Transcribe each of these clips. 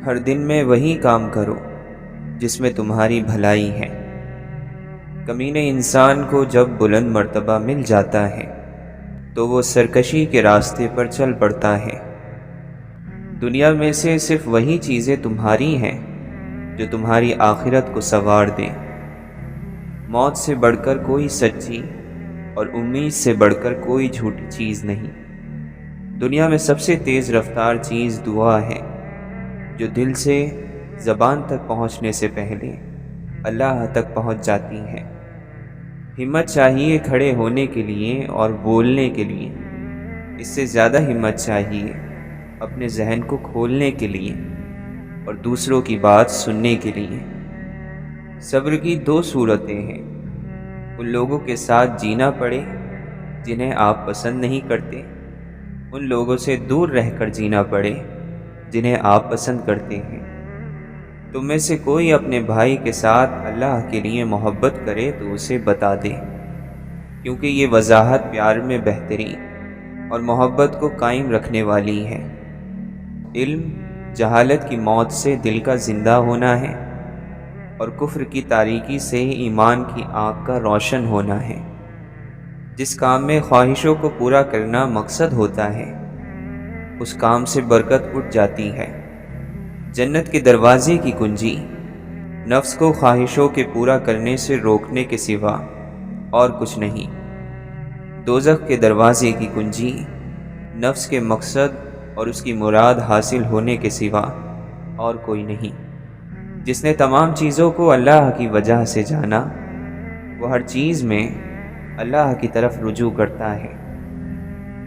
ہر دن میں وہی کام کرو جس میں تمہاری بھلائی ہے۔ کمینے انسان کو جب بلند مرتبہ مل جاتا ہے تو وہ سرکشی کے راستے پر چل پڑتا ہے۔ دنیا میں سے صرف وہی چیزیں تمہاری ہیں جو تمہاری آخرت کو سنوار دیں۔ موت سے بڑھ کر کوئی سچی اور امید سے بڑھ کر کوئی جھوٹی چیز نہیں۔ دنیا میں سب سے تیز رفتار چیز دعا ہے جو دل سے زبان تک پہنچنے سے پہلے اللہ تک پہنچ جاتی ہے۔ ہمت چاہیے کھڑے ہونے کے لیے اور بولنے کے لیے، اس سے زیادہ ہمت چاہیے اپنے ذہن کو کھولنے کے لیے اور دوسروں کی بات سننے کے لیے۔ صبر کی دو صورتیں ہیں: ان لوگوں کے ساتھ جینا پڑے جنہیں آپ پسند نہیں کرتے، ان لوگوں سے دور رہ کر جینا پڑے جنہیں آپ پسند کرتے ہیں۔ تم میں سے کوئی اپنے بھائی کے ساتھ اللہ کے لیے محبت کرے تو اسے بتا دے، کیونکہ یہ وضاحت پیار میں بہتری اور محبت کو قائم رکھنے والی ہے۔ علم جہالت کی موت سے دل کا زندہ ہونا ہے اور کفر کی تاریکی سے ایمان کی آنکھ کا روشن ہونا ہے۔ جس کام میں خواہشوں کو پورا کرنا مقصد ہوتا ہے اس کام سے برکت اٹھ جاتی ہے۔ جنت کے دروازے کی کنجی نفس کو خواہشوں کے پورا کرنے سے روکنے کے سوا اور کچھ نہیں۔ دوزخ کے دروازے کی کنجی نفس کے مقصد اور اس کی مراد حاصل ہونے کے سوا اور کوئی نہیں۔ جس نے تمام چیزوں کو اللہ کی وجہ سے جانا، وہ ہر چیز میں اللہ کی طرف رجوع کرتا ہے۔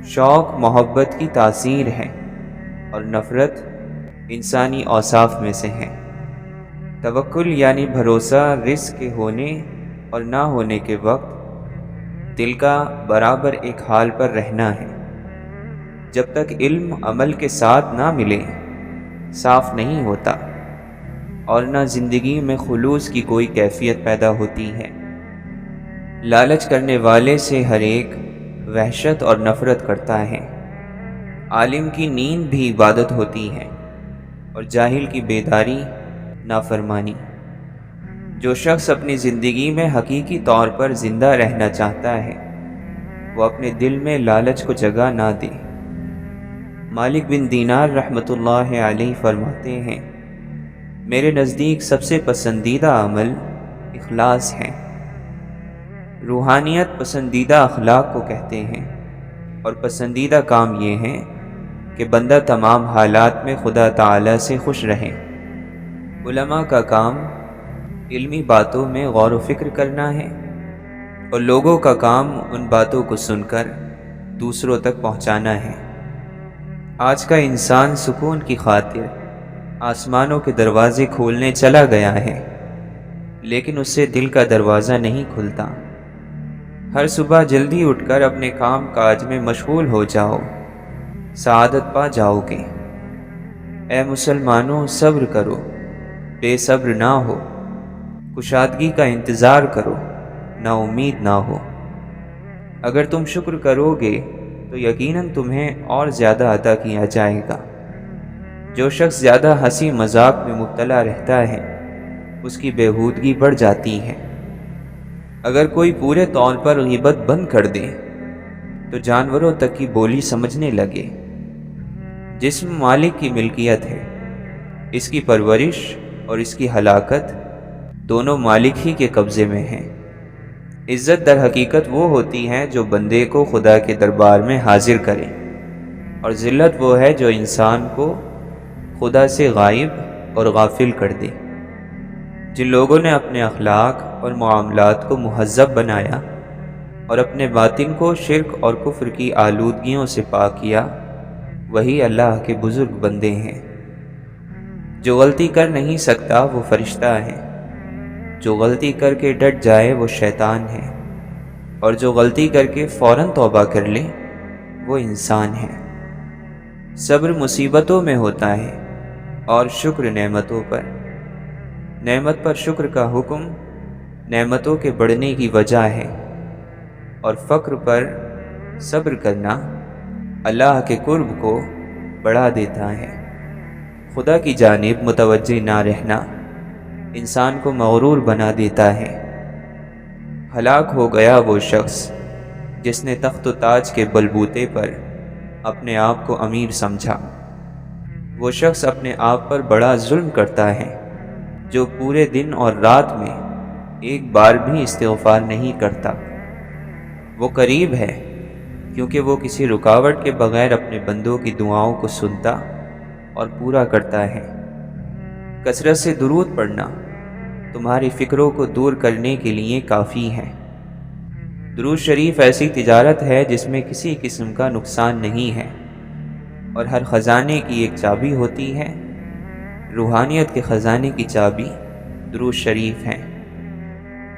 شوق محبت کی تاثیر ہے اور نفرت انسانی اوصاف میں سے ہے۔ توکل یعنی بھروسہ رزق کے ہونے اور نہ ہونے کے وقت دل کا برابر ایک حال پر رہنا ہے۔ جب تک علم عمل کے ساتھ نہ ملے صاف نہیں ہوتا اور نہ زندگی میں خلوص کی کوئی کیفیت پیدا ہوتی ہے۔ لالچ کرنے والے سے ہر ایک وحشت اور نفرت کرتا ہے۔ عالم کی نیند بھی عبادت ہوتی ہے اور جاہل کی بیداری نافرمانی۔ جو شخص اپنی زندگی میں حقیقی طور پر زندہ رہنا چاہتا ہے وہ اپنے دل میں لالچ کو جگہ نہ دے۔ مالک بن دینار رحمۃ اللہ علیہ فرماتے ہیں، میرے نزدیک سب سے پسندیدہ عمل اخلاص ہے۔ روحانیت پسندیدہ اخلاق کو کہتے ہیں اور پسندیدہ کام یہ ہے کہ بندہ تمام حالات میں خدا تعالی سے خوش رہے۔ علماء کا کام علمی باتوں میں غور و فکر کرنا ہے اور لوگوں کا کام ان باتوں کو سن کر دوسروں تک پہنچانا ہے۔ آج کا انسان سکون کی خاطر آسمانوں کے دروازے کھولنے چلا گیا ہے، لیکن اس سے دل کا دروازہ نہیں کھلتا۔ ہر صبح جلدی اٹھ کر اپنے کام کاج میں مشغول ہو جاؤ، سعادت پا جاؤ گے۔ اے مسلمانوں، صبر کرو، بے صبر نہ ہو، کشادگی کا انتظار کرو، نا امید نہ ہو۔ اگر تم شکر کرو گے تو یقیناً تمہیں اور زیادہ عطا کیا جائے گا۔ جو شخص زیادہ ہنسی مذاق میں مبتلا رہتا ہے اس کی بےہودگی بڑھ جاتی ہے۔ اگر کوئی پورے طور پر غیبت بند کر دے تو جانوروں تک کی بولی سمجھنے لگے۔ جسم مالک کی ملکیت ہے، اس کی پرورش اور اس کی ہلاکت دونوں مالک ہی کے قبضے میں ہیں۔ عزت در حقیقت وہ ہوتی ہے جو بندے کو خدا کے دربار میں حاضر کرے، اور ذلت وہ ہے جو انسان کو خدا سے غائب اور غافل کر دے۔ جن لوگوں نے اپنے اخلاق اور معاملات کو مہذب بنایا اور اپنے باطن کو شرک اور کفر کی آلودگیوں سے پاک کیا، وہی اللہ کے بزرگ بندے ہیں۔ جو غلطی کر نہیں سکتا وہ فرشتہ ہے، جو غلطی کر کے ڈٹ جائے وہ شیطان ہے، اور جو غلطی کر کے فوراً توبہ کر لے وہ انسان ہے۔ صبر مصیبتوں میں ہوتا ہے اور شکر نعمتوں پر۔ نعمت پر شکر کا حکم نعمتوں کے بڑھنے کی وجہ ہے، اور فقر پر صبر کرنا اللہ کے قرب کو بڑھا دیتا ہے۔ خدا کی جانب متوجہ نہ رہنا انسان کو مغرور بنا دیتا ہے۔ ہلاک ہو گیا وہ شخص جس نے تخت و تاج کے بلبوتے پر اپنے آپ کو امیر سمجھا۔ وہ شخص اپنے آپ پر بڑا ظلم کرتا ہے جو پورے دن اور رات میں ایک بار بھی استغفار نہیں کرتا۔ وہ قریب ہے کیونکہ وہ کسی رکاوٹ کے بغیر اپنے بندوں کی دعاؤں کو سنتا اور پورا کرتا ہے۔ کثرت سے درود پڑھنا تمہاری فکروں کو دور کرنے کے لیے کافی ہے۔ درود شریف ایسی تجارت ہے جس میں کسی قسم کا نقصان نہیں ہے اور ہر خزانے کی ایک چابی ہوتی ہے۔ روحانیت کے خزانے کی چابی درود شریف ہے۔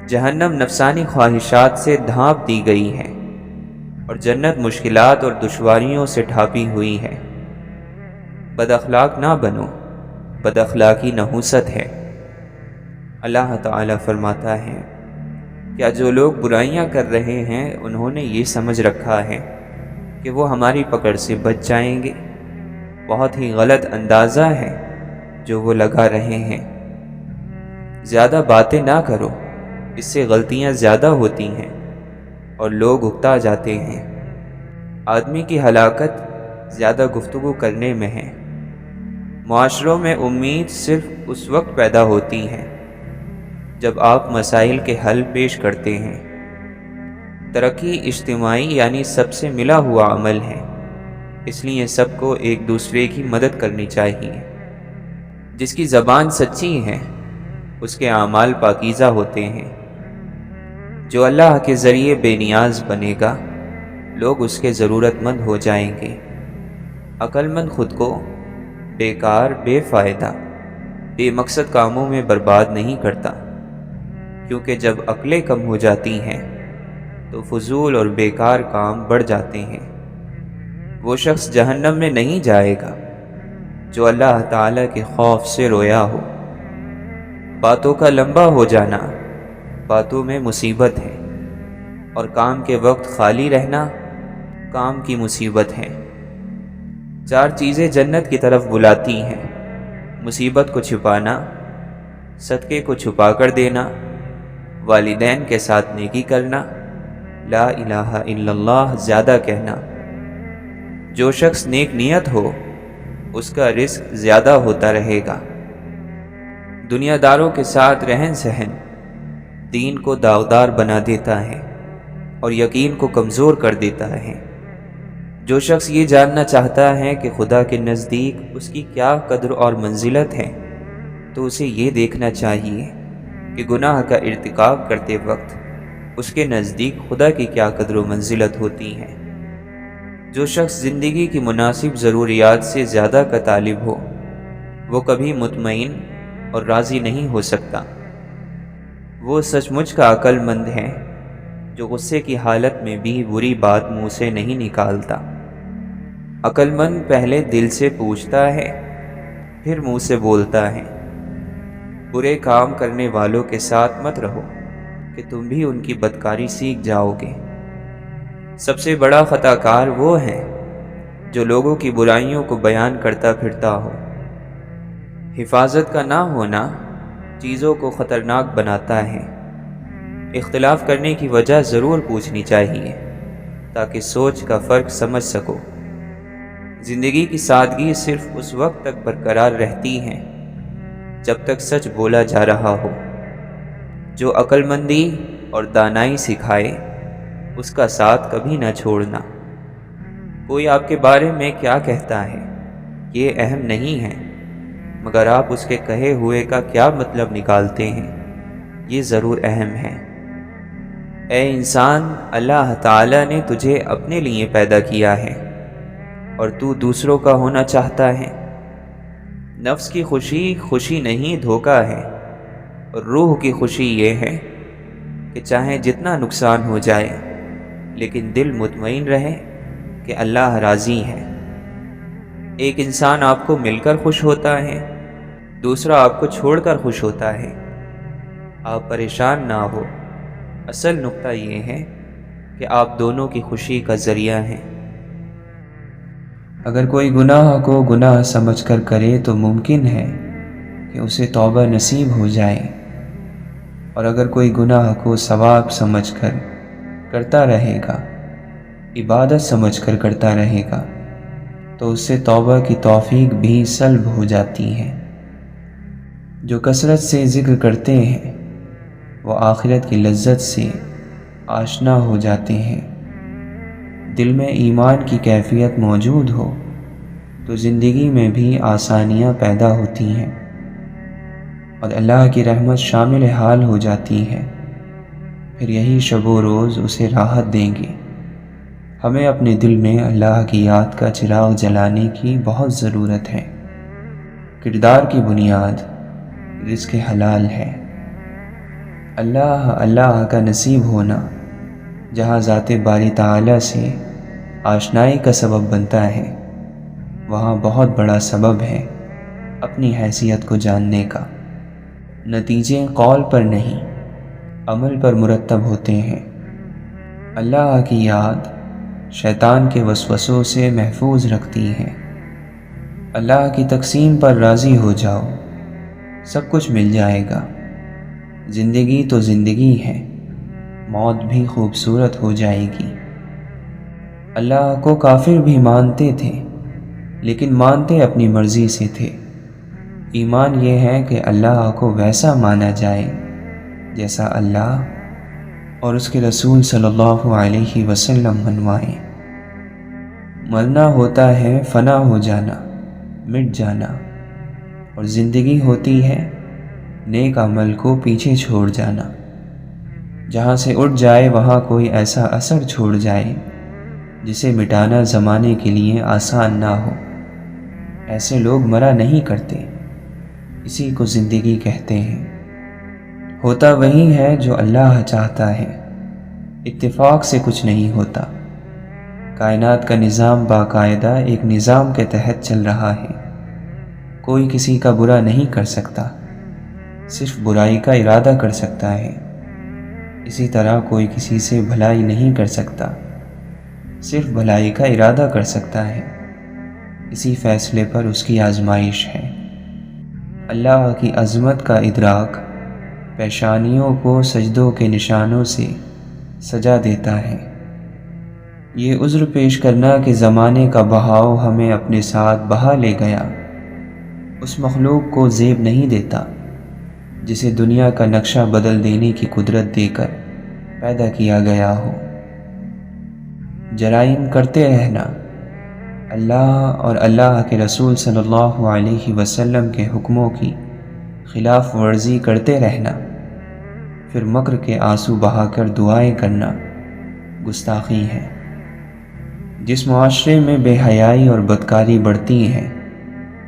جہنم نفسانی خواہشات سے ڈھانپ دی گئی ہے اور جنت مشکلات اور دشواریوں سے ڈھانپی ہوئی ہے۔ بد اخلاق نہ بنو، بد اخلاقی نحوست ہے۔ اللہ تعالیٰ فرماتا ہے، کیا جو لوگ برائیاں کر رہے ہیں انہوں نے یہ سمجھ رکھا ہے کہ وہ ہماری پکڑ سے بچ جائیں گے؟ بہت ہی غلط اندازہ ہے جو وہ لگا رہے ہیں۔ زیادہ باتیں نہ کرو، اس سے غلطیاں زیادہ ہوتی ہیں اور لوگ اکتا جاتے ہیں۔ آدمی کی ہلاکت زیادہ گفتگو کرنے میں ہے۔ معاشروں میں امید صرف اس وقت پیدا ہوتی ہے جب آپ مسائل کے حل پیش کرتے ہیں۔ ترقی اجتماعی یعنی سب سے ملا ہوا عمل ہے، اس لیے سب کو ایک دوسرے کی مدد کرنی چاہیے۔ جس کی زبان سچی ہے اس کے اعمال پاکیزہ ہوتے ہیں۔ جو اللہ کے ذریعے بے نیاز بنے گا لوگ اس کے ضرورت مند ہو جائیں گے۔ عقل مند خود کو بیکار، بے فائدہ، بے مقصد کاموں میں برباد نہیں کرتا، کیونکہ جب عقلیں کم ہو جاتی ہیں تو فضول اور بیکار کام بڑھ جاتے ہیں۔ وہ شخص جہنم میں نہیں جائے گا جو اللہ تعالیٰ کے خوف سے رویا ہو۔ باتوں کا لمبا ہو جانا باتوں میں مصیبت ہے اور کام کے وقت خالی رہنا کام کی مصیبت ہے۔ 4 چیزیں جنت کی طرف بلاتی ہیں: مصیبت کو چھپانا، صدقے کو چھپا کر دینا، والدین کے ساتھ نیکی کرنا، لا الہ الا اللہ زیادہ کہنا۔ جو شخص نیک نیت ہو اس کا رزق زیادہ ہوتا رہے گا۔ دنیا داروں کے ساتھ رہن سہن دین کو داغدار بنا دیتا ہے اور یقین کو کمزور کر دیتا ہے۔ جو شخص یہ جاننا چاہتا ہے کہ خدا کے نزدیک اس کی کیا قدر اور منزلت ہے تو اسے یہ دیکھنا چاہیے کہ گناہ کا ارتکاب کرتے وقت اس کے نزدیک خدا کی کیا قدر و منزلت ہوتی ہے۔ جو شخص زندگی کی مناسب ضروریات سے زیادہ کا طالب ہو وہ کبھی مطمئن اور راضی نہیں ہو سکتا۔ وہ سچ مچ کا عقل مند ہے جو غصے کی حالت میں بھی بری بات منہ سے نہیں نکالتا۔ عقل مند پہلے دل سے پوچھتا ہے پھر منہ سے بولتا ہے۔ برے کام کرنے والوں کے ساتھ مت رہو کہ تم بھی ان کی بدکاری سیکھ جاؤ گے۔ سب سے بڑا خطا کار وہ ہے جو لوگوں کی برائیوں کو بیان کرتا پھرتا ہو۔ حفاظت کا نہ ہونا چیزوں کو خطرناک بناتا ہے۔ اختلاف کرنے کی وجہ ضرور پوچھنی چاہیے تاکہ سوچ کا فرق سمجھ سکو۔ زندگی کی سادگی صرف اس وقت تک برقرار رہتی ہے جب تک سچ بولا جا رہا ہو۔ جو عقل مندی اور دانائی سکھائے اس کا ساتھ کبھی نہ چھوڑنا۔ کوئی آپ کے بارے میں کیا کہتا ہے یہ اہم نہیں ہے، مگر آپ اس کے کہے ہوئے کا کیا مطلب نکالتے ہیں یہ ضرور اہم ہے۔ اے انسان، اللہ تعالیٰ نے تجھے اپنے لیے پیدا کیا ہے اور تو دوسروں کا ہونا چاہتا ہے۔ نفس کی خوشی خوشی نہیں، دھوکہ ہے، اور روح کی خوشی یہ ہے کہ چاہے جتنا نقصان ہو جائے لیکن دل مطمئن رہے کہ اللہ راضی ہے۔ ایک انسان آپ کو مل کر خوش ہوتا ہے، دوسرا آپ کو چھوڑ کر خوش ہوتا ہے۔ آپ پریشان نہ ہو، اصل نقطہ یہ ہے کہ آپ دونوں کی خوشی کا ذریعہ ہیں۔ اگر کوئی گناہ کو گناہ سمجھ کر کرے تو ممکن ہے کہ اسے توبہ نصیب ہو جائے، اور اگر کوئی گناہ کو ثواب سمجھ کر کرتا رہے گا، عبادت سمجھ کر کرتا رہے گا، تو اس سے توبہ کی توفیق بھی سلب ہو جاتی ہے۔ جو کثرت سے ذکر کرتے ہیں وہ آخرت کی لذت سے آشنا ہو جاتے ہیں۔ دل میں ایمان کی کیفیت موجود ہو تو زندگی میں بھی آسانیاں پیدا ہوتی ہیں اور اللہ کی رحمت شامل حال ہو جاتی ہے۔ پھر یہی شب و روز اسے راحت دیں گے۔ ہمیں اپنے دل میں اللہ کی یاد کا چراغ جلانے کی بہت ضرورت ہے۔ کردار کی بنیاد رزق حلال ہے۔ اللہ کا نصیب ہونا جہاں ذات باری تعالیٰ سے آشنائی کا سبب بنتا ہے، وہاں بہت بڑا سبب ہے اپنی حیثیت کو جاننے کا۔ نتیجے قول پر نہیں، عمل پر مرتب ہوتے ہیں۔ اللہ کی یاد شیطان کے وسوسوں سے محفوظ رکھتی ہے۔ اللہ کی تقسیم پر راضی ہو جاؤ، سب کچھ مل جائے گا۔ زندگی تو زندگی ہے، موت بھی خوبصورت ہو جائے گی۔ اللہ کو کافر بھی مانتے تھے، لیکن مانتے اپنی مرضی سے تھے۔ ایمان یہ ہے کہ اللہ کو ویسا مانا جائے جیسا اللہ اور اس کے رسول صلی اللہ علیہ وسلم منوائیں۔ مرنا ہوتا ہے فنا ہو جانا، مٹ جانا، اور زندگی ہوتی ہے نیک عمل کو پیچھے چھوڑ جانا۔ جہاں سے اٹھ جائے وہاں کوئی ایسا اثر چھوڑ جائے جسے مٹانا زمانے کے لیے آسان نہ ہو۔ ایسے لوگ مرا نہیں کرتے، اسی کو زندگی کہتے ہیں۔ ہوتا وہی ہے جو اللہ چاہتا ہے، اتفاق سے کچھ نہیں ہوتا۔ کائنات کا نظام باقاعدہ ایک نظام کے تحت چل رہا ہے۔ کوئی کسی کا برا نہیں کر سکتا، صرف برائی کا ارادہ کر سکتا ہے۔ اسی طرح کوئی کسی سے بھلائی نہیں کر سکتا، صرف بھلائی کا ارادہ کر سکتا ہے۔ اسی فیصلے پر اس کی آزمائش ہے۔ اللہ کی عظمت کا ادراک پیشانیوں کو سجدوں کے نشانوں سے سجا دیتا ہے۔ یہ عذر پیش کرنا کہ زمانے کا بہاؤ ہمیں اپنے ساتھ بہا لے گیا، اس مخلوق کو زیب نہیں دیتا جسے دنیا کا نقشہ بدل دینے کی قدرت دے کر پیدا کیا گیا ہو۔ جرائم کرتے رہنا، اللہ اور اللہ کے رسول صلی اللہ علیہ وسلم کے حکموں کی خلاف ورزی کرتے رہنا، پھر مکر کے آنسو بہا کر دعائیں کرنا گستاخی ہے۔ جس معاشرے میں بے حیائی اور بدکاری بڑھتی ہیں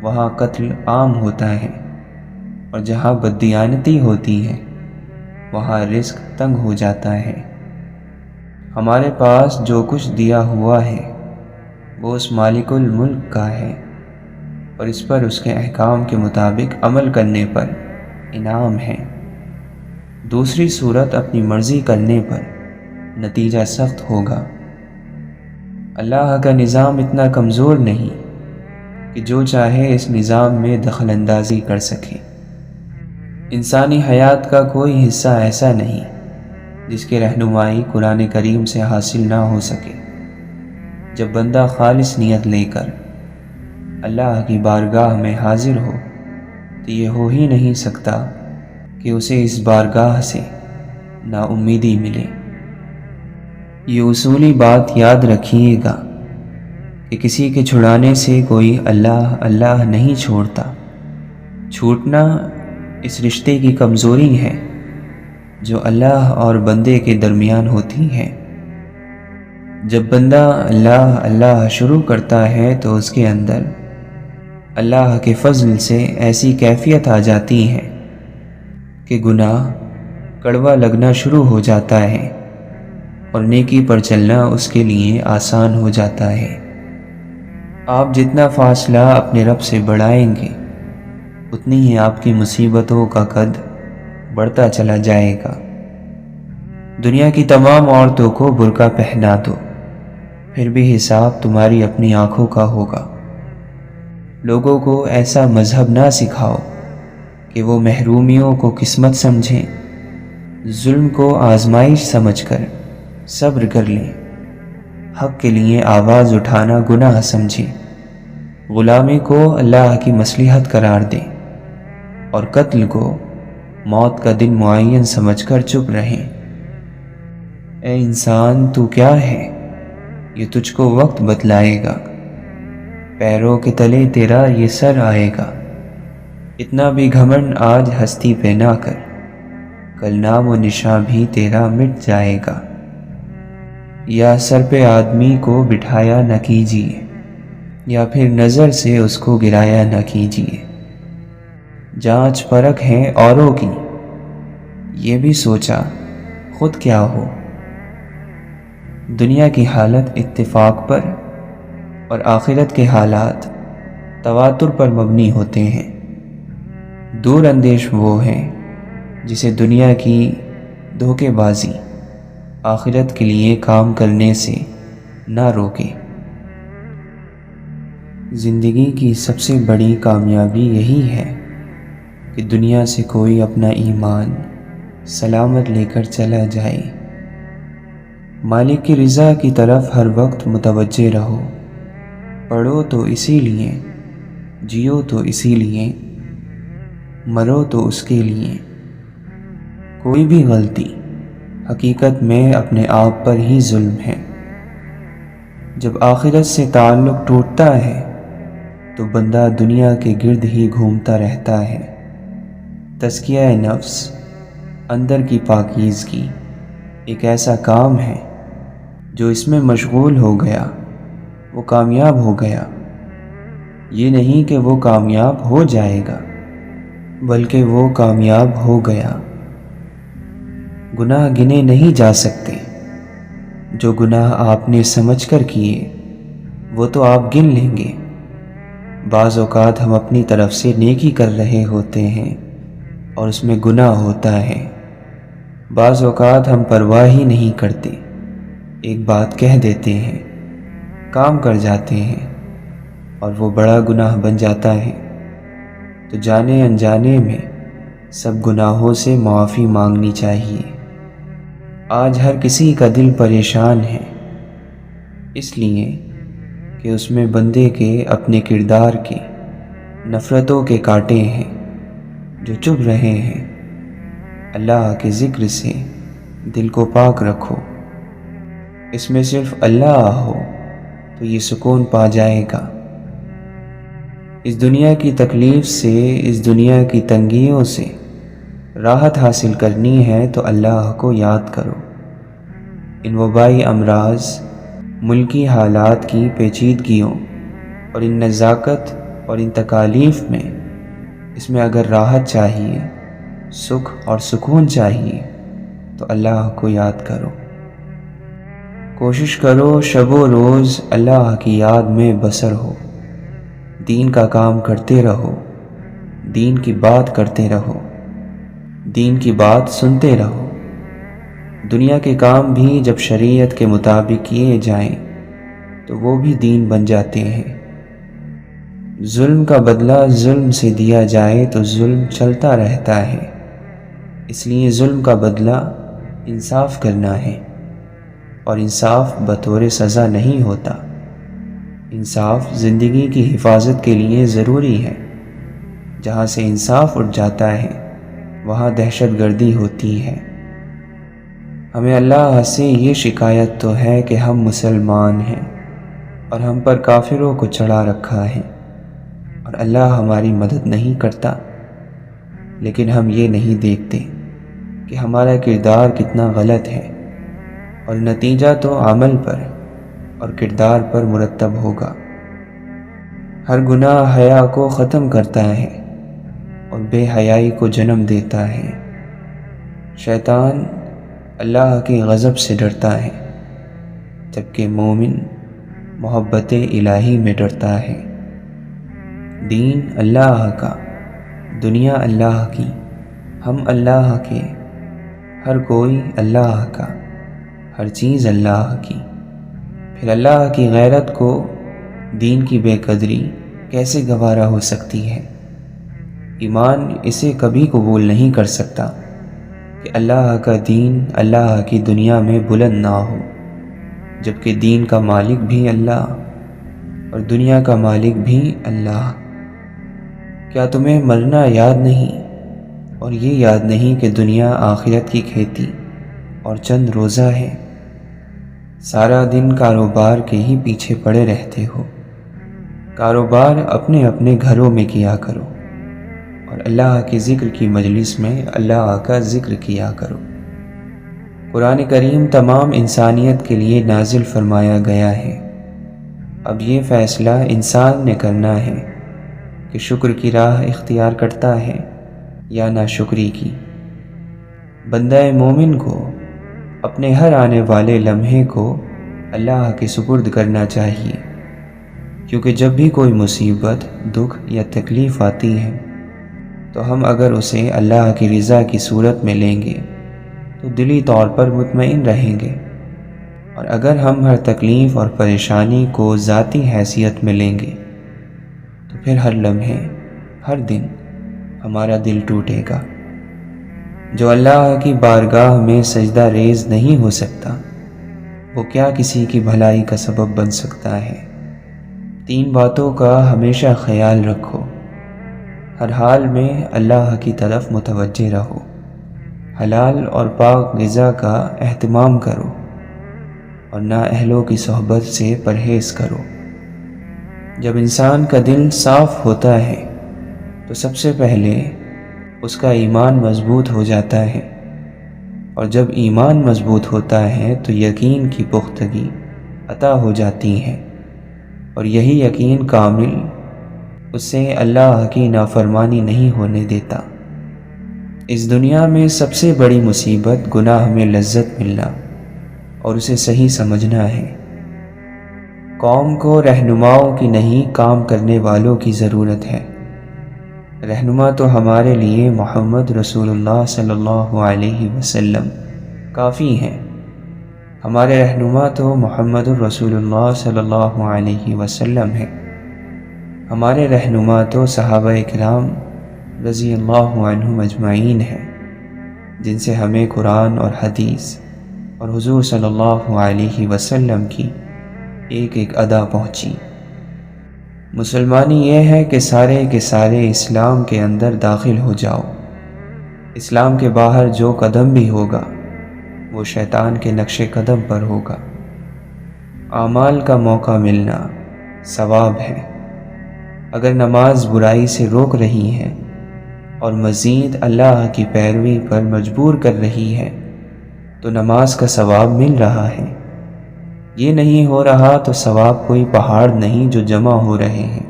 وہاں قتل عام ہوتا ہے، اور جہاں بددیانتی ہوتی ہے وہاں رزق تنگ ہو جاتا ہے۔ ہمارے پاس جو کچھ دیا ہوا ہے وہ اس مالک الملک کا ہے، اور اس پر اس کے احکام کے مطابق عمل کرنے پر انعام ہے۔ دوسری صورت اپنی مرضی کرنے پر نتیجہ سخت ہوگا۔ اللہ کا نظام اتنا کمزور نہیں کہ جو چاہے اس نظام میں دخل اندازی کر سکے۔ انسانی حیات کا کوئی حصہ ایسا نہیں جس کی رہنمائی قرآن کریم سے حاصل نہ ہو سکے۔ جب بندہ خالص نیت لے کر اللہ کی بارگاہ میں حاضر ہو تو یہ ہو ہی نہیں سکتا کہ اسے اس بارگاہ سے نا امیدی ملے۔ یہ اصولی بات یاد رکھیے گا کہ کسی کے چھڑانے سے کوئی اللہ نہیں چھوڑتا۔ چھوٹنا اس رشتے کی کمزوری ہے جو اللہ اور بندے کے درمیان ہوتی ہے۔ جب بندہ اللہ شروع کرتا ہے تو اس کے اندر اللہ کے فضل سے ایسی کیفیت آ جاتی ہے کہ گناہ کڑوا لگنا شروع ہو جاتا ہے اور نیکی پر چلنا اس کے لیے آسان ہو جاتا ہے۔ آپ جتنا فاصلہ اپنے رب سے بڑھائیں گے اتنی ہی آپ کی مصیبتوں کا قد بڑھتا چلا جائے گا۔ دنیا کی تمام عورتوں کو برقع پہنا دو، پھر بھی حساب تمہاری اپنی آنکھوں کا ہوگا۔ لوگوں کو ایسا مذہب نہ سکھاؤ کہ وہ محرومیوں کو قسمت سمجھیں، ظلم کو آزمائش سمجھ کر صبر کر لیں، حق کے لیے آواز اٹھانا گناہ سمجھیں، غلامی کو اللہ کی مصلحت قرار دیں اور قتل کو موت کا دن معین سمجھ کر چپ رہیں۔ اے انسان، تو کیا ہے؟ یہ تجھ کو وقت بتلائے گا، پیروں کے تلے تیرا یہ سر آئے گا۔ اتنا بھی گھمنڈ آج ہستی پہ نہ کر، کل نام و نشاں بھی تیرا مٹ جائے گا۔ یا سر پہ آدمی کو بٹھایا نہ کیجیے، یا پھر نظر سے اس کو گرایا نہ کیجیے۔ جانچ پرکھ ہے اوروں کی، یہ بھی سوچا خود کیا ہو۔ دنیا کی حالت اتفاق پر اور آخرت کے حالات تواتر پر مبنی ہوتے ہیں۔ دور اندیش وہ ہے جسے دنیا کی دھوکے بازی آخرت کے لیے کام کرنے سے نہ روکے۔ زندگی کی سب سے بڑی کامیابی یہی ہے کہ دنیا سے کوئی اپنا ایمان سلامت لے کر چلا جائے۔ مالک کی رضا کی طرف ہر وقت متوجہ رہو، پڑھو تو اسی لیے، جیو تو اسی لیے، مرو تو اس کے لیے۔ کوئی بھی غلطی حقیقت میں اپنے آپ پر ہی ظلم ہے۔ جب آخرت سے تعلق ٹوٹتا ہے تو بندہ دنیا کے گرد ہی گھومتا رہتا ہے۔ تزکیہ نفس، اندر کی پاکیزگی، ایک ایسا کام ہے جو اس میں مشغول ہو گیا وہ کامیاب ہو گیا۔ یہ نہیں کہ وہ کامیاب ہو جائے گا، بلکہ وہ کامیاب ہو گیا۔ گناہ گنے نہیں جا سکتے، جو گناہ آپ نے سمجھ کر کیے وہ تو آپ گن لیں گے۔ بعض اوقات ہم اپنی طرف سے نیکی کر رہے ہوتے ہیں اور اس میں گناہ ہوتا ہے۔ بعض اوقات ہم پرواہ ہی نہیں کرتے، ایک بات کہہ دیتے ہیں، کام کر جاتے ہیں اور وہ بڑا گناہ بن جاتا ہے۔ تو جانے انجانے میں سب گناہوں سے معافی مانگنی چاہیے۔ آج ہر کسی کا دل پریشان ہے، اس لیے کہ اس میں بندے کے اپنے کردار کے نفرتوں کے کانٹے ہیں جو چبھ رہے ہیں۔ اللہ کے ذکر سے دل کو پاک رکھو، اس میں صرف اللہ ہو تو یہ سکون پا جائے گا۔ اس دنیا کی تکلیف سے، اس دنیا کی تنگیوں سے راحت حاصل کرنی ہے تو اللہ کو یاد کرو۔ ان وبائی امراض، ملکی حالات کی پیچیدگیوں اور ان نزاکت اور ان تکالیف میں، اس میں اگر راحت چاہیے، سکھ اور سکون چاہیے تو اللہ کو یاد کرو۔ کوشش کرو شب و روز اللہ کی یاد میں بسر ہو، دین کا کام کرتے رہو، دین کی بات کرتے رہو، دین کی بات سنتے رہو۔ دنیا کے کام بھی جب شریعت کے مطابق کیے جائیں تو وہ بھی دین بن جاتے ہیں۔ ظلم کا بدلہ ظلم سے دیا جائے تو ظلم چلتا رہتا ہے، اس لیے ظلم کا بدلہ انصاف کرنا ہے، اور انصاف بطور سزا نہیں ہوتا۔ انصاف زندگی کی حفاظت کے لیے ضروری ہے۔ جہاں سے انصاف اٹھ جاتا ہے وہاں دہشت گردی ہوتی ہے۔ ہمیں اللہ سے یہ شکایت تو ہے کہ ہم مسلمان ہیں اور ہم پر کافروں کو چڑھا رکھا ہے اور اللہ ہماری مدد نہیں کرتا، لیکن ہم یہ نہیں دیکھتے کہ ہمارا کردار کتنا غلط ہے، اور نتیجہ تو عمل پر اور کردار پر مرتب ہوگا۔ ہر گناہ حیا کو ختم کرتا ہے اور بے حیائی کو جنم دیتا ہے۔ شیطان اللہ کے غضب سے ڈرتا ہے، جبکہ مومن محبت الہی میں ڈرتا ہے۔ دین اللہ کا، دنیا اللہ کی، ہم اللہ کے، ہر کوئی اللہ کا، ہر چیز اللہ کی۔ پھر اللہ کی غیرت کو دین کی بے قدری کیسے گوارا ہو سکتی ہے؟ ایمان اسے کبھی قبول نہیں کر سکتا کہ اللہ کا دین اللہ کی دنیا میں بلند نہ ہو، جبکہ دین کا مالک بھی اللہ اور دنیا کا مالک بھی اللہ۔ کیا تمہیں مرنا یاد نہیں اور یہ یاد نہیں کہ دنیا آخرت کی کھیتی اور چند روزہ ہے؟ سارا دن کاروبار کے ہی پیچھے پڑے رہتے ہو۔ کاروبار اپنے اپنے گھروں میں کیا کرو اور اللہ کے ذکر کی مجلس میں اللہ کا ذکر کیا کرو۔ قرآن کریم تمام انسانیت کے لیے نازل فرمایا گیا ہے۔ اب یہ فیصلہ انسان نے کرنا ہے کہ شکر کی راہ اختیار کرتا ہے یا ناشکری کی۔ بندہ مومن کو اپنے ہر آنے والے لمحے کو اللہ کے سپرد کرنا چاہیے، کیونکہ جب بھی کوئی مصیبت، دکھ یا تکلیف آتی ہے تو ہم اگر اسے اللہ کی رضا کی صورت میں لیں گے تو دلی طور پر مطمئن رہیں گے، اور اگر ہم ہر تکلیف اور پریشانی کو ذاتی حیثیت میں لیں گے تو پھر ہر لمحے، ہر دن ہمارا دل ٹوٹے گا۔ جو اللہ کی بارگاہ میں سجدہ ریز نہیں ہو سکتا، وہ کیا کسی کی بھلائی کا سبب بن سکتا ہے؟ 3 باتوں کا ہمیشہ خیال رکھو۔ ہر حال میں اللہ کی طرف متوجہ رہو، حلال اور پاک غذا کا اہتمام کرو اور نااہلوں کی صحبت سے پرہیز کرو۔ جب انسان کا دل صاف ہوتا ہے تو سب سے پہلے اس کا ایمان مضبوط ہو جاتا ہے، اور جب ایمان مضبوط ہوتا ہے تو یقین کی پختگی عطا ہو جاتی ہے، اور یہی یقین کامل اسے اللہ کی نافرمانی نہیں ہونے دیتا۔ اس دنیا میں سب سے بڑی مصیبت گناہ میں لذت ملنا اور اسے صحیح سمجھنا ہے۔ قوم کو رہنماؤں کی نہیں، کام کرنے والوں کی ضرورت ہے۔ رہنما تو ہمارے لیے محمد رسول اللہ صلی اللہ علیہ وسلم کافی ہیں۔ ہمارے رہنما تو محمد رسول اللہ صلی اللہ علیہ وسلم ہیں۔ ہمارے رہنما تو صحابہ کرام رضی اللہ عنہم اجمعین ہیں، جن سے ہمیں قرآن اور حدیث اور حضور صلی اللہ علیہ وسلم کی ایک ایک ادا پہنچی۔ مسلمانی یہ ہے کہ سارے کے سارے اسلام کے اندر داخل ہو جاؤ۔ اسلام کے باہر جو قدم بھی ہوگا وہ شیطان کے نقش قدم پر ہوگا۔ اعمال کا موقع ملنا ثواب ہے۔ اگر نماز برائی سے روک رہی ہے اور مزید اللہ کی پیروی پر مجبور کر رہی ہے تو نماز کا ثواب مل رہا ہے۔ یہ نہیں ہو رہا تو ثواب کوئی پہاڑ نہیں جو جمع ہو رہے ہیں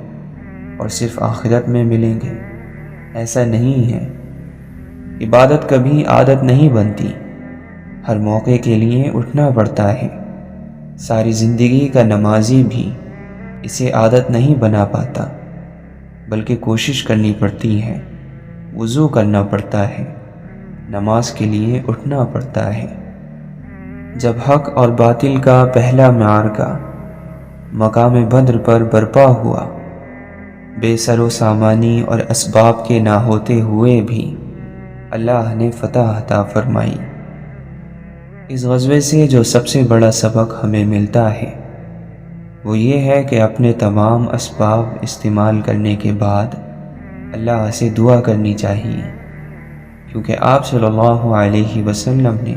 اور صرف آخرت میں ملیں گے، ایسا نہیں ہے۔ عبادت کبھی عادت نہیں بنتی، ہر موقع کے لیے اٹھنا پڑتا ہے۔ ساری زندگی کا نمازی بھی اسے عادت نہیں بنا پاتا، بلکہ کوشش کرنی پڑتی ہے، وضو کرنا پڑتا ہے، نماز کے لیے اٹھنا پڑتا ہے۔ جب حق اور باطل کا پہلا معرکہ مقام بدر پر برپا ہوا، بے سر و سامانی اور اسباب کے نہ ہوتے ہوئے بھی اللہ نے فتح عطا فرمائی۔ اس غزوے سے جو سب سے بڑا سبق ہمیں ملتا ہے وہ یہ ہے کہ اپنے تمام اسباب استعمال کرنے کے بعد اللہ سے دعا کرنی چاہیے، کیونکہ آپ صلی اللہ علیہ وسلم نے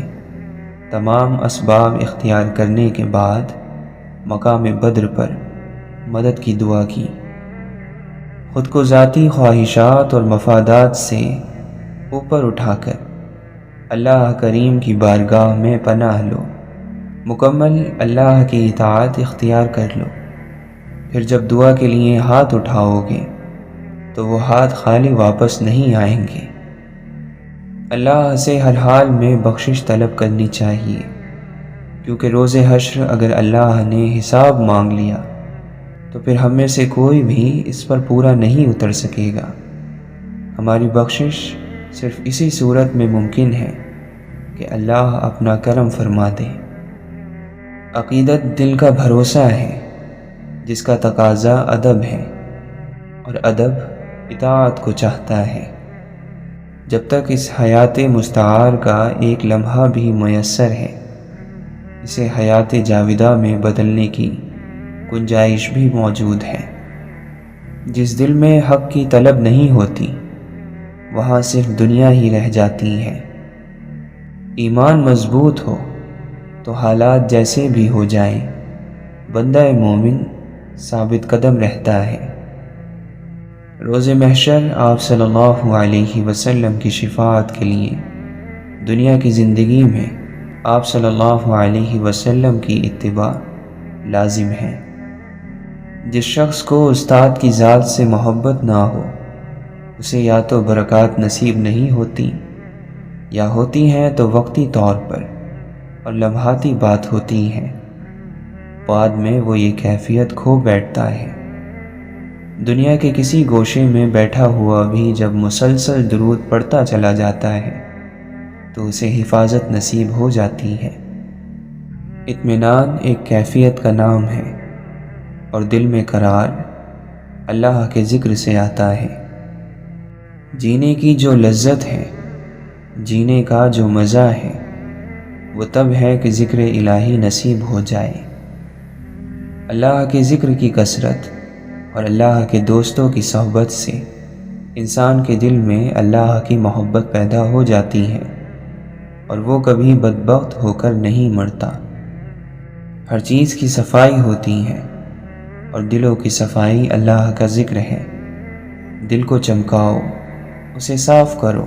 تمام اسباب اختیار کرنے کے بعد مقام بدر پر مدد کی دعا کی۔ خود کو ذاتی خواہشات اور مفادات سے اوپر اٹھا کر اللہ کریم کی بارگاہ میں پناہ لو، مکمل اللہ کی اطاعت اختیار کر لو۔ پھر جب دعا کے لیے ہاتھ اٹھاؤ گے تو وہ ہاتھ خالی واپس نہیں آئیں گے۔ اللہ سے ہر حال میں بخشش طلب کرنی چاہیے، کیونکہ روز حشر اگر اللہ نے حساب مانگ لیا تو پھر ہم میں سے کوئی بھی اس پر پورا نہیں اتر سکے گا۔ ہماری بخشش صرف اسی صورت میں ممکن ہے کہ اللہ اپنا کرم فرما دے۔ عقیدت دل کا بھروسہ ہے جس کا تقاضا ادب ہے، اور ادب اطاعت کو چاہتا ہے۔ جب تک اس حیات مستعار کا ایک لمحہ بھی میسر ہے، اسے حیات جاودہ میں بدلنے کی گنجائش بھی موجود ہے۔ جس دل میں حق کی طلب نہیں ہوتی، وہاں صرف دنیا ہی رہ جاتی ہے۔ ایمان مضبوط ہو تو حالات جیسے بھی ہو جائیں، بندہ مومن ثابت قدم رہتا ہے۔ روز محشر آپ صلی اللہ علیہ وسلم کی شفاعت کے لیے دنیا کی زندگی میں آپ صلی اللہ علیہ وسلم کی اتباع لازم ہے۔ جس شخص کو استاد کی ذات سے محبت نہ ہو، اسے یا تو برکات نصیب نہیں ہوتی، یا ہوتی ہیں تو وقتی طور پر اور لمحاتی بات ہوتی ہیں، بعد میں وہ یہ کیفیت کھو بیٹھتا ہے۔ دنیا کے کسی گوشے میں بیٹھا ہوا بھی جب مسلسل درود پڑھتا چلا جاتا ہے تو اسے حفاظت نصیب ہو جاتی ہے۔ اطمینان ایک کیفیت کا نام ہے، اور دل میں قرار اللہ کے ذکر سے آتا ہے۔ جینے کی جو لذت ہے، جینے کا جو مزہ ہے، وہ تب ہے کہ ذکر الہی نصیب ہو جائے۔ اللہ کے ذکر کی کثرت اور اللہ کے دوستوں کی صحبت سے انسان کے دل میں اللہ کی محبت پیدا ہو جاتی ہے، اور وہ کبھی بدبخت ہو کر نہیں مرتا۔ ہر چیز کی صفائی ہوتی ہے، اور دلوں کی صفائی اللہ کا ذکر ہے۔ دل کو چمکاؤ، اسے صاف کرو،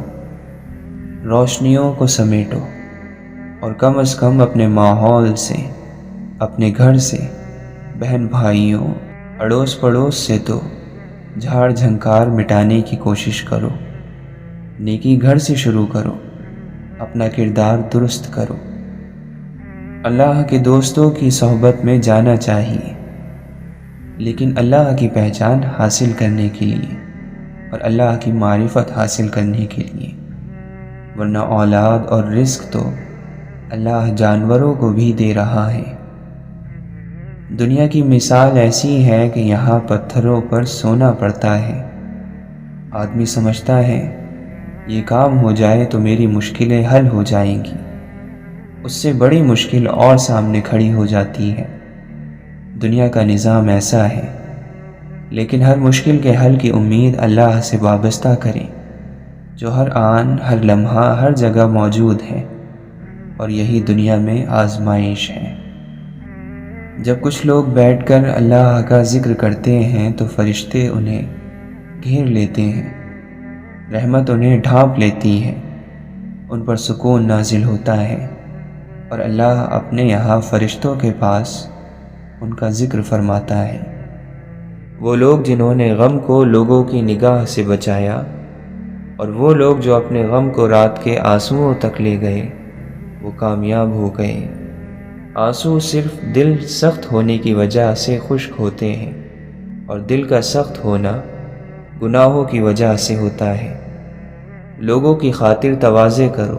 روشنیوں کو سمیٹو، اور کم از کم اپنے ماحول سے، اپنے گھر سے، بہن بھائیوں، اڑوس پڑوس سے تو جھاڑ جھنکار مٹانے کی کوشش کرو۔ نیکی گھر سے شروع کرو، اپنا کردار درست کرو۔ اللہ کے دوستوں کی صحبت میں جانا چاہیے، لیکن اللہ کی پہچان حاصل کرنے کے لیے اور اللہ کی معرفت حاصل کرنے کے لیے، ورنہ اولاد اور رزق تو اللہ جانوروں کو بھی دے رہا ہے۔ دنیا کی مثال ایسی ہے کہ یہاں پتھروں پر سونا پڑتا ہے۔ آدمی سمجھتا ہے یہ کام ہو جائے تو میری مشکلیں حل ہو جائیں گی، اس سے بڑی مشکل اور سامنے کھڑی ہو جاتی ہے۔ دنیا کا نظام ایسا ہے، لیکن ہر مشکل کے حل کی امید اللہ سے وابستہ کریں، جو ہر آن، ہر لمحہ، ہر جگہ موجود ہے، اور یہی دنیا میں آزمائش ہے۔ جب کچھ لوگ بیٹھ کر اللہ کا ذکر کرتے ہیں تو فرشتے انہیں گھیر لیتے ہیں، رحمت انہیں ڈھانپ لیتی ہے، ان پر سکون نازل ہوتا ہے، اور اللہ اپنے یہاں فرشتوں کے پاس ان کا ذکر فرماتا ہے۔ وہ لوگ جنہوں نے غم کو لوگوں کی نگاہ سے بچایا، اور وہ لوگ جو اپنے غم کو رات کے آنسوؤں تک لے گئے، وہ کامیاب ہو گئے۔ آنسو صرف دل سخت ہونے کی وجہ سے خشک ہوتے ہیں، اور دل کا سخت ہونا گناہوں کی وجہ سے ہوتا ہے۔ لوگوں کی خاطر تواضع کرو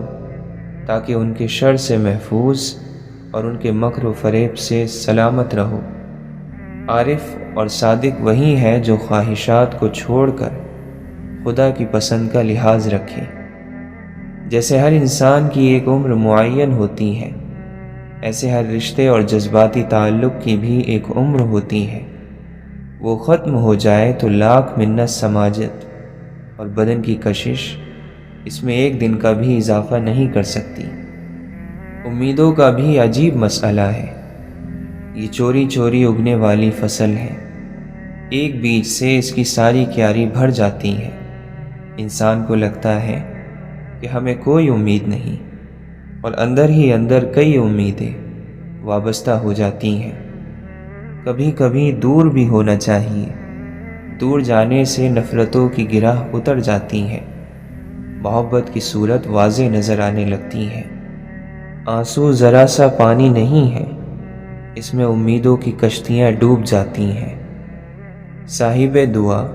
تاکہ ان کے شر سے محفوظ اور ان کے مکر و فریب سے سلامت رہو۔ عارف اور صادق وہی ہے جو خواہشات کو چھوڑ کر خدا کی پسند کا لحاظ رکھے۔ جیسے ہر انسان کی ایک عمر معین ہوتی ہے، ایسے ہر رشتے اور جذباتی تعلق کی بھی ایک عمر ہوتی ہے۔ وہ ختم ہو جائے تو لاکھ منت سماجت اور بدن کی کشش اس میں ایک دن کا بھی اضافہ نہیں کر سکتی۔ امیدوں کا بھی عجیب مسئلہ ہے۔ یہ چوری چوری اگنے والی فصل ہے، ایک بیج سے اس کی ساری کیاری بھر جاتی ہے۔ انسان کو لگتا ہے کہ ہمیں کوئی امید نہیں، اور اندر ہی اندر کئی امیدیں وابستہ ہو جاتی ہیں۔ کبھی کبھی دور بھی ہونا چاہیے، دور جانے سے نفرتوں کی گرہ اتر جاتی ہے، محبت کی صورت واضح نظر آنے لگتی ہے۔ آنسو ذرا سا پانی نہیں ہے، اس میں امیدوں کی کشتیاں ڈوب جاتی ہیں۔ صاحب دعا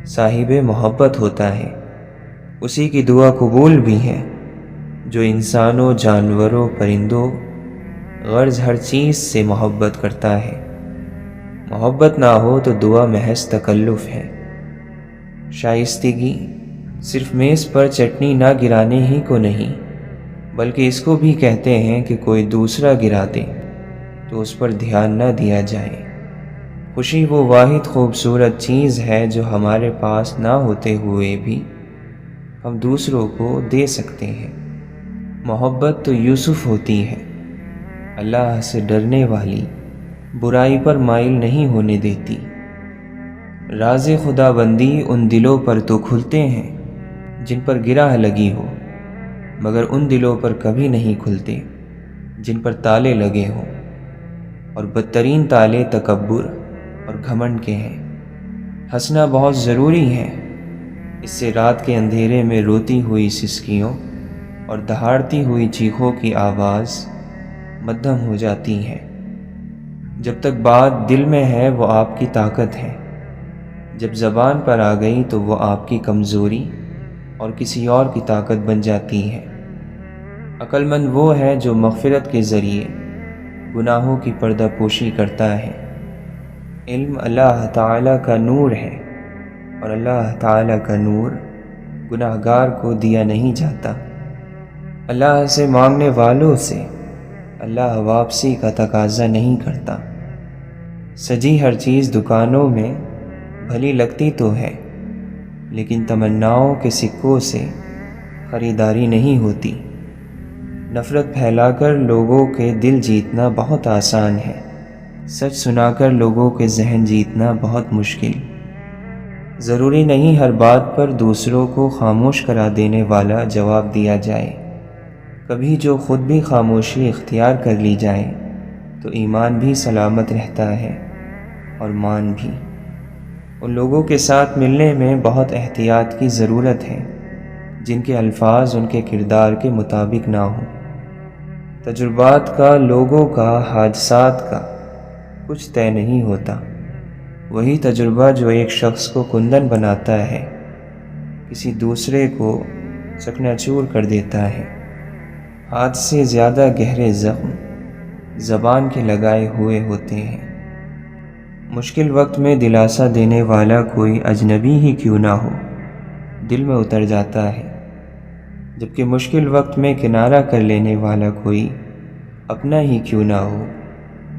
صاحب محبت ہوتا ہے، اسی کی دعا قبول بھی ہے جو انسانوں، جانوروں، پرندوں غرض ہر چیز سے محبت کرتا ہے۔ محبت نہ ہو تو دعا محض تکلف ہے۔ شائستگی صرف میز پر چٹنی نہ گرانے ہی کو نہیں، بلکہ اس کو بھی کہتے ہیں کہ کوئی دوسرا گرا دے تو اس پر دھیان نہ دیا جائے۔ خوشی وہ واحد خوبصورت چیز ہے جو ہمارے پاس نہ ہوتے ہوئے بھی ہم دوسروں کو دے سکتے ہیں۔ محبت تو یوسف ہوتی ہے، اللہ سے ڈرنے والی، برائی پر مائل نہیں ہونے دیتی۔ راز خدا بندی ان دلوں پر تو کھلتے ہیں جن پر گرہ لگی ہو، مگر ان دلوں پر کبھی نہیں کھلتے جن پر تالے لگے ہوں، اور بدترین تالے تکبر اور گھمنڈ کے ہیں۔ ہنسنا بہت ضروری ہے، اس سے رات کے اندھیرے میں روتی ہوئی سسکیوں اور دہاڑتی ہوئی چیخوں کی آواز مدھم ہو جاتی ہے۔ جب تک بات دل میں ہے وہ آپ کی طاقت ہے، جب زبان پر آ گئی تو وہ آپ کی کمزوری اور کسی اور کی طاقت بن جاتی ہے۔ عقل مند وہ ہے جو مغفرت کے ذریعے گناہوں کی پردہ پوشی کرتا ہے۔ علم اللہ تعالیٰ کا نور ہے، اور اللہ تعالیٰ کا نور گناہگار کو دیا نہیں جاتا۔ اللہ سے مانگنے والوں سے اللہ واپسی کا تقاضا نہیں کرتا۔ سجی ہر چیز دکانوں میں بھلی لگتی تو ہے، لیکن تمناؤں کے سکوں سے خریداری نہیں ہوتی۔ نفرت پھیلا کر لوگوں کے دل جیتنا بہت آسان ہے، سچ سنا کر لوگوں کے ذہن جیتنا بہت مشکل۔ ضروری نہیں ہر بات پر دوسروں کو خاموش کرا دینے والا جواب دیا جائے۔ کبھی جو خود بھی خاموشی اختیار کر لی جائے تو ایمان بھی سلامت رہتا ہے اور مان بھی۔ ان لوگوں کے ساتھ ملنے میں بہت احتیاط کی ضرورت ہے جن کے الفاظ ان کے کردار کے مطابق نہ ہوں۔ تجربات کا، لوگوں کا، حادثات کا کچھ طے نہیں ہوتا۔ وہی تجربہ جو ایک شخص کو کندن بناتا ہے کسی دوسرے کو چکنا چور کر دیتا ہے۔ ہاتھ سے زیادہ گہرے زخم زبان کے لگائے ہوئے ہوتے ہیں۔ مشکل وقت میں دلاسا دینے والا کوئی اجنبی ہی کیوں نہ ہو، دل میں اتر جاتا ہے، جبکہ مشکل وقت میں کنارہ کر لینے والا کوئی اپنا ہی کیوں نہ ہو،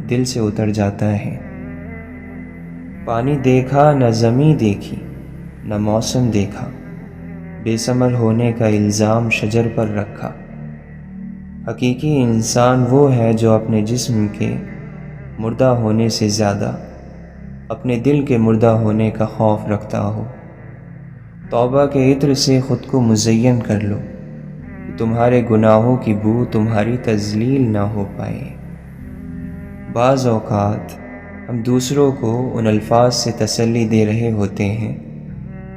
دل سے اتر جاتا ہے۔ پانی دیکھا نہ زمیں دیکھی نہ موسم دیکھا، بے ثمر ہونے کا الزام شجر پر رکھا۔ حقیقی انسان وہ ہے جو اپنے جسم کے مردہ ہونے سے زیادہ اپنے دل کے مردہ ہونے کا خوف رکھتا ہو۔ توبہ کے عطر سے خود کو مزین کر لو کہ تمہارے گناہوں کی بو تمہاری تذلیل نہ ہو پائے۔ بعض اوقات ہم دوسروں کو ان الفاظ سے تسلی دے رہے ہوتے ہیں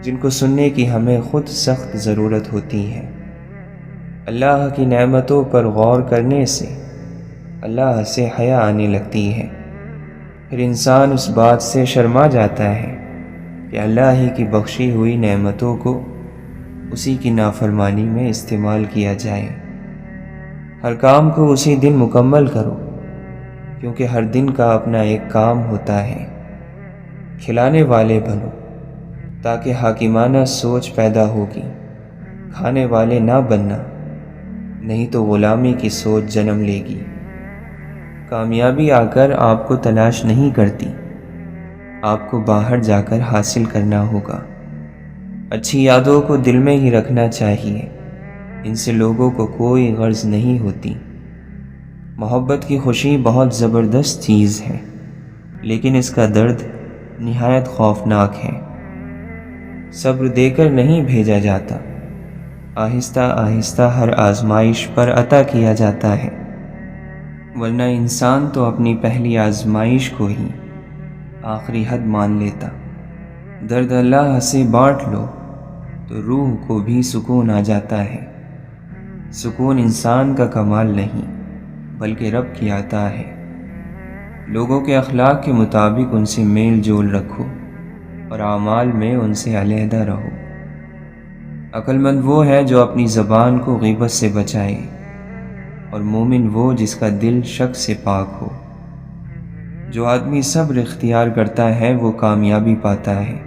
جن کو سننے کی ہمیں خود سخت ضرورت ہوتی ہے۔ اللہ کی نعمتوں پر غور کرنے سے اللہ سے حیا آنے لگتی ہے، پھر انسان اس بات سے شرما جاتا ہے کہ اللہ ہی کی بخشی ہوئی نعمتوں کو اسی کی نافرمانی میں استعمال کیا جائے۔ ہر کام کو اسی دن مکمل کرو، کیونکہ ہر دن کا اپنا ایک کام ہوتا ہے۔ کھلانے والے بنو تاکہ حاکمانہ سوچ پیدا ہوگی، کھانے والے نہ بننا، نہیں تو غلامی کی سوچ جنم لے گی۔ کامیابی آ کر آپ کو تلاش نہیں کرتی، آپ کو باہر جا کر حاصل کرنا ہوگا۔ اچھی یادوں کو دل میں ہی رکھنا چاہیے، ان سے لوگوں کو کوئی غرض نہیں ہوتی۔ محبت کی خوشی بہت زبردست چیز ہے، لیکن اس کا درد نہایت خوفناک ہے۔ صبر دے کر نہیں بھیجا جاتا، آہستہ آہستہ ہر آزمائش پر عطا کیا جاتا ہے، ورنہ انسان تو اپنی پہلی آزمائش کو ہی آخری حد مان لیتا۔ درد اللہ سے بانٹ لو تو روح کو بھی سکون آ جاتا ہے۔ سکون انسان کا کمال نہیں بلکہ رب کی عطا ہے۔ لوگوں کے اخلاق کے مطابق ان سے میل جول رکھو اور اعمال میں ان سے علیحدہ رہو۔ عقل مند وہ ہے جو اپنی زبان کو غیبت سے بچائے اور مومن وہ جس کا دل شک سے پاک ہو۔ جو آدمی صبر اختیار کرتا ہے وہ کامیابی پاتا ہے،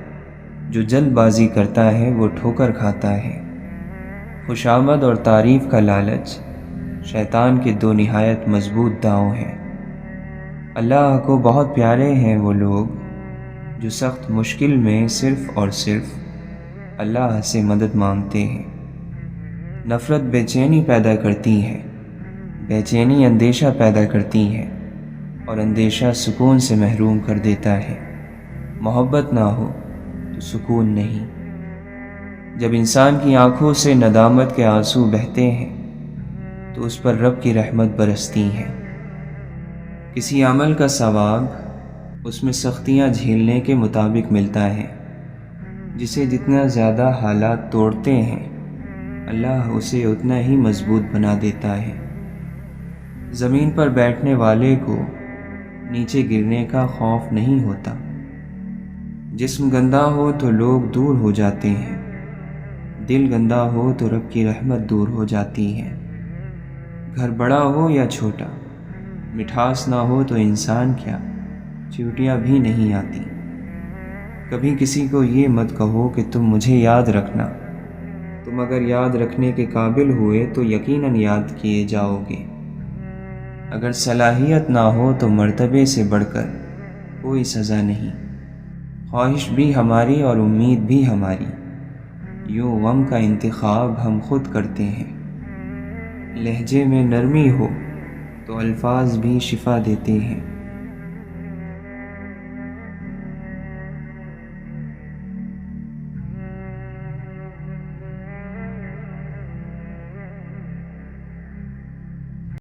جو جلد بازی کرتا ہے وہ ٹھوکر کھاتا ہے۔ خوشامد اور تعریف کا لالچ شیطان کے دو نہایت مضبوط داؤں ہیں۔ اللہ کو بہت پیارے ہیں وہ لوگ جو سخت مشکل میں صرف اور صرف اللہ سے مدد مانگتے ہیں۔ نفرت بے چینی پیدا کرتی ہے، بے چینی اندیشہ پیدا کرتی ہے، اور اندیشہ سکون سے محروم کر دیتا ہے۔ محبت نہ ہو تو سکون نہیں۔ جب انسان کی آنکھوں سے ندامت کے آنسو بہتے ہیں تو اس پر رب کی رحمت برستی ہے۔ کسی عمل کا ثواب اس میں سختیاں جھیلنے کے مطابق ملتا ہے۔ جسے جتنا زیادہ حالات توڑتے ہیں اللہ اسے اتنا ہی مضبوط بنا دیتا ہے۔ زمین پر بیٹھنے والے کو نیچے گرنے کا خوف نہیں ہوتا۔ جسم گندا ہو تو لوگ دور ہو جاتے ہیں، دل گندا ہو تو رب کی رحمت دور ہو جاتی ہے۔ گھر بڑا ہو یا چھوٹا، مٹھاس نہ ہو تو انسان کیا چیوٹیاں بھی نہیں آتی۔ کبھی کسی کو یہ مت کہو کہ تم مجھے یاد رکھنا، تم اگر یاد رکھنے کے قابل ہوئے تو یقیناً یاد کیے جاؤ گے۔ اگر صلاحیت نہ ہو تو مرتبے سے بڑھ کر کوئی سزا نہیں۔ خواہش بھی ہماری اور امید بھی ہماری، یوں غم کا انتخاب ہم خود کرتے ہیں۔ لہجے میں نرمی ہو تو الفاظ بھی شفا دیتے ہیں۔